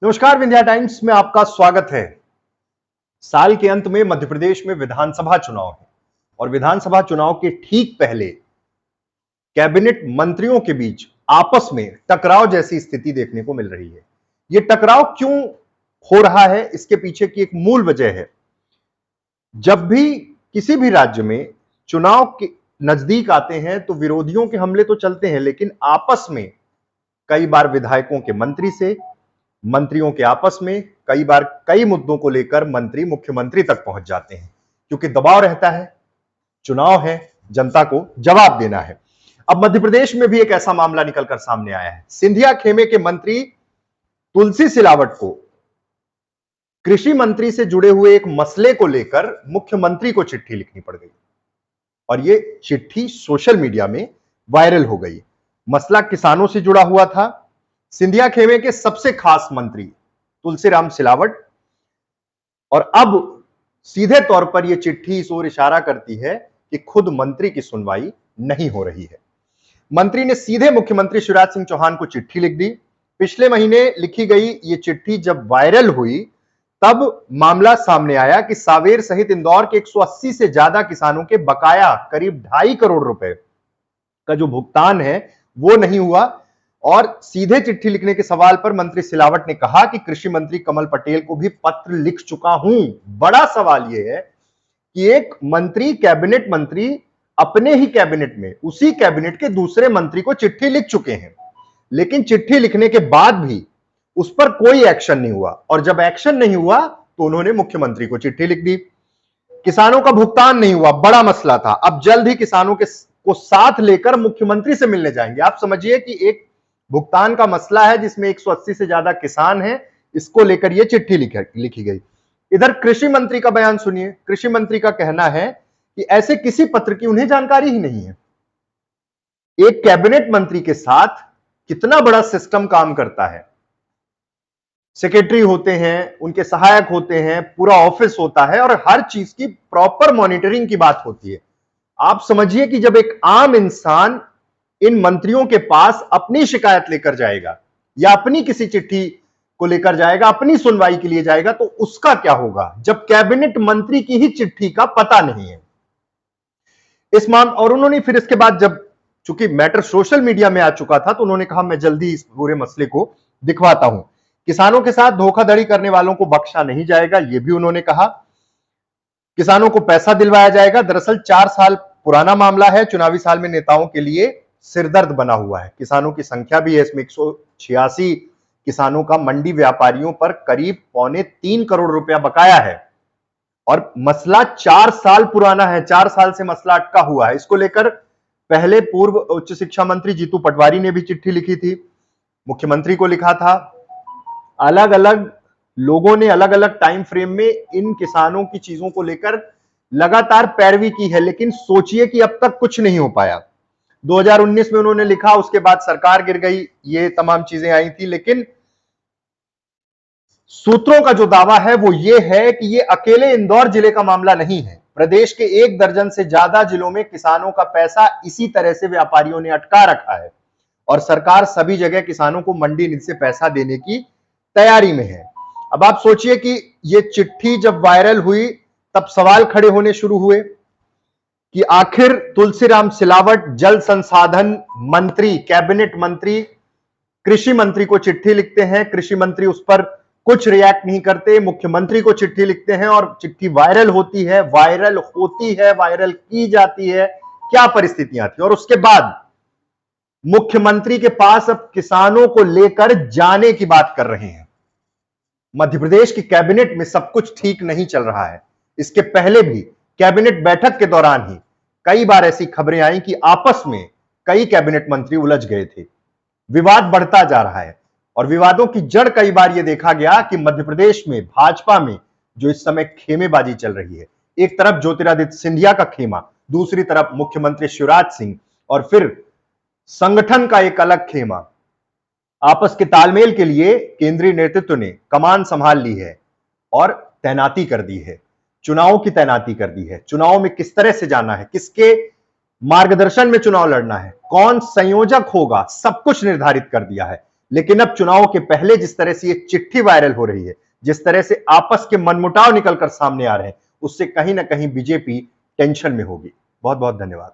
नमस्कार, विंध्या टाइम्स में आपका स्वागत है। साल के अंत में मध्य प्रदेश में विधानसभा चुनाव है और विधानसभा चुनाव के ठीक पहले कैबिनेट मंत्रियों के बीच आपस में टकराव जैसी स्थिति देखने को मिल रही है। यह टकराव क्यों हो रहा है, इसके पीछे की एक मूल वजह है। जब भी किसी भी राज्य में चुनाव के नजदीक आते हैं तो विरोधियों के हमले तो चलते हैं, लेकिन आपस में कई बार विधायकों के मंत्री से, मंत्रियों के आपस में कई बार कई मुद्दों को लेकर मंत्री मुख्यमंत्री तक पहुंच जाते हैं, क्योंकि दबाव रहता है, चुनाव है, जनता को जवाब देना है। अब मध्य प्रदेश में भी एक ऐसा मामला निकलकर सामने आया है। सिंधिया खेमे के मंत्री तुलसी सिलावट को कृषि मंत्री से जुड़े हुए एक मसले को लेकर मुख्यमंत्री को चिट्ठी लिखनी पड़ गई और यह चिट्ठी सोशल मीडिया में वायरल हो गई। मसला किसानों से जुड़ा हुआ था। सिंधिया खेमे के सबसे खास मंत्री तुलसीराम सिलावट, और अब सीधे तौर पर यह चिट्ठी इस ओर इशारा करती है कि खुद मंत्री की सुनवाई नहीं हो रही है। मंत्री ने सीधे मुख्यमंत्री शिवराज सिंह चौहान को चिट्ठी लिख दी। पिछले महीने लिखी गई यह चिट्ठी जब वायरल हुई तब मामला सामने आया कि सावेर सहित इंदौर के 180 से ज्यादा किसानों के बकाया करीब 2.5 करोड़ रुपए का जो भुगतान है वो नहीं हुआ। और सीधे चिट्ठी लिखने के सवाल पर मंत्री सिलावट ने कहा कि कृषि मंत्री कमल पटेल को भी पत्र लिख चुका हूं। बड़ा सवाल यह है कि एक मंत्री, कैबिनेट मंत्री, अपने ही कैबिनेट में उसी कैबिनेट के दूसरे मंत्री को चिट्ठी लिख चुके हैं, लेकिन चिट्ठी लिखने के बाद भी उस पर कोई एक्शन नहीं हुआ। और जब एक्शन नहीं हुआ तो उन्होंने मुख्यमंत्री को चिट्ठी लिख दी। किसानों का भुगतान नहीं हुआ, बड़ा मसला था। अब जल्द ही किसानों को साथ लेकर मुख्यमंत्री से मिलने जाएंगे। आप समझिए कि एक भुगतान का मसला है जिसमें 180 से ज्यादा किसान हैं, इसको लेकर यह चिट्ठी लिखी गई। इधर कृषि मंत्री का बयान सुनिए। कृषि मंत्री का कहना है कि ऐसे किसी पत्र की उन्हें जानकारी ही नहीं है। एक कैबिनेट मंत्री के साथ कितना बड़ा सिस्टम काम करता है। सेक्रेटरी होते हैं, उनके सहायक होते हैं, पूरा ऑफिस होता है और हर चीज की प्रॉपर मॉनिटरिंग की बात होती है। आप समझिए कि जब एक आम इंसान इन मंत्रियों के पास अपनी शिकायत लेकर जाएगा या अपनी किसी चिट्ठी को लेकर जाएगा, अपनी सुनवाई के लिए जाएगा, तो उसका क्या होगा जब कैबिनेट मंत्री की ही चिट्ठी का पता नहीं है। और उन्होंने फिर इसके बाद, जब चूंकि मैटर सोशल मीडिया में आ चुका था, तो उन्होंने कहा मैं जल्दी इस पूरे मसले को दिखवाता हूं। किसानों के साथ धोखाधड़ी करने वालों को बख्शा नहीं जाएगा, यह भी उन्होंने कहा। किसानों को पैसा दिलवाया जाएगा। दरअसल 4 साल पुराना मामला है, चुनावी साल में नेताओं के लिए सिरदर्द बना हुआ है। किसानों की संख्या भी है इसमें 186 किसानों का मंडी व्यापारियों पर करीब 2.25 करोड़ रुपया बकाया है और मसला 4 साल पुराना है। 4 साल से मसला अटका हुआ है। इसको लेकर पहले पूर्व उच्च शिक्षा मंत्री जीतू पटवारी ने भी चिट्ठी लिखी थी, मुख्यमंत्री को लिखा था। अलग अलग लोगों ने अलग अलग टाइम फ्रेम में इन किसानों की चीजों को लेकर लगातार पैरवी की है, लेकिन सोचिए कि अब तक कुछ नहीं हो पाया। 2019 में उन्होंने लिखा, उसके बाद सरकार गिर गई, ये तमाम चीजें आई थी, लेकिन सूत्रों का जो दावा है वो ये है कि ये अकेले इंदौर जिले का मामला नहीं है। प्रदेश के 1 दर्जन से ज्यादा जिलों में किसानों का पैसा इसी तरह से व्यापारियों ने अटका रखा है और सरकार सभी जगह किसानों को मंडी निधि से पैसा देने की तैयारी में है। अब आप सोचिए कि ये चिट्ठी जब वायरल हुई तब सवाल खड़े होने शुरू हुए कि आखिर तुलसीराम सिलावट जल संसाधन मंत्री, कैबिनेट मंत्री, कृषि मंत्री को चिट्ठी लिखते हैं, कृषि मंत्री उस पर कुछ रिएक्ट नहीं करते, मुख्यमंत्री को चिट्ठी लिखते हैं और चिट्ठी वायरल होती है, वायरल की जाती है। क्या परिस्थितियां थी। और उसके बाद मुख्यमंत्री के पास अब किसानों को लेकर जाने की बात कर रहे हैं। मध्य प्रदेश की कैबिनेट में सब कुछ ठीक नहीं चल रहा है। इसके पहले भी कैबिनेट बैठक के दौरान ही कई बार ऐसी खबरें आई कि आपस में कई कैबिनेट मंत्री उलझ गए थे। विवाद बढ़ता जा रहा है और विवादों की जड़ कई बार यह देखा गया कि मध्य प्रदेश में भाजपा में जो इस समय खेमेबाजी चल रही है, एक तरफ ज्योतिरादित्य सिंधिया का खेमा, दूसरी तरफ मुख्यमंत्री शिवराज सिंह और फिर संगठन का एक अलग खेमा। आपस के तालमेल के लिए केंद्रीय नेतृत्व ने कमान संभाल ली है और तैनाती कर दी है, चुनावों की तैनाती कर दी है। चुनाव में किस तरह से जाना है, किसके मार्गदर्शन में चुनाव लड़ना है, कौन संयोजक होगा, सब कुछ निर्धारित कर दिया है। लेकिन अब चुनाव के पहले जिस तरह से ये चिट्ठी वायरल हो रही है, जिस तरह से आपस के मनमुटाव निकलकर सामने आ रहे हैं, उससे कहीं ना कहीं बीजेपी टेंशन में होगी। बहुत बहुत धन्यवाद।